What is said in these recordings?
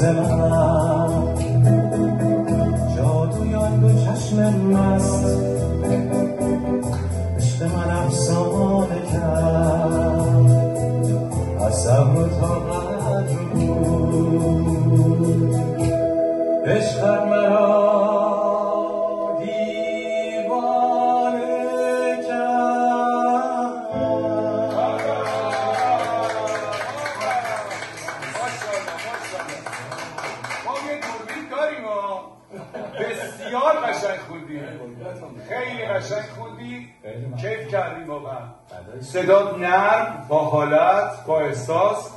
ناز من جادوی آن دو چشم مست عشق من افسانه کرد از صبر و طاقت بود عشقت مرا بسیار قشنگ خوندی، خیلی قشنگ خوندی، کیف کردیم واقعا. صدات نرم، با حالت، با احساس.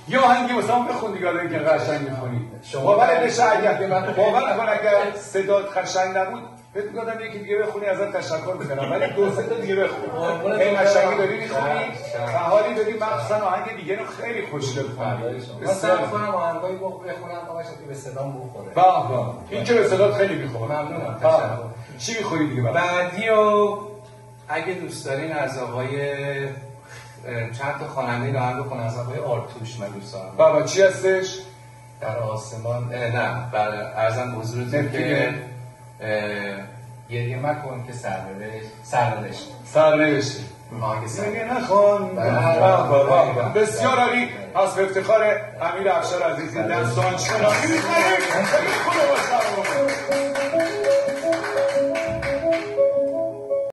یه آهنگی واسه من بخون دیگه، الان که قشنگ میخونی. باور نشه اگر صدات قشنگ نبود بهت میگفتم یکی دیگه بخونی ازت تشکر میکنم، ولی دو سه تا دیگه بخون. این قشنگی داری میخونی و حالی داری، مخصوصا آهنگ دیگه رو خیلی خوشگل خوندی. من سعی می‌کنم آهنگایی بخونم تا که به صدام بخوره. بابا این که به صدات خیلی میخوره. ممنونم. چی میخونی دیگه بعدی و اگه دوست دارین از آقای چند تا خواننده آهنگ بخونم، از آقای آرتوش من دوست دارم. بابا چی هستش؟ در آسمان نه عرضم حضورتون که گریه مکن که سرنوشت گریه نکن. بسیار عالی. از افتخار امیر افشار عزیزی دستان شناسی می‌کنیم.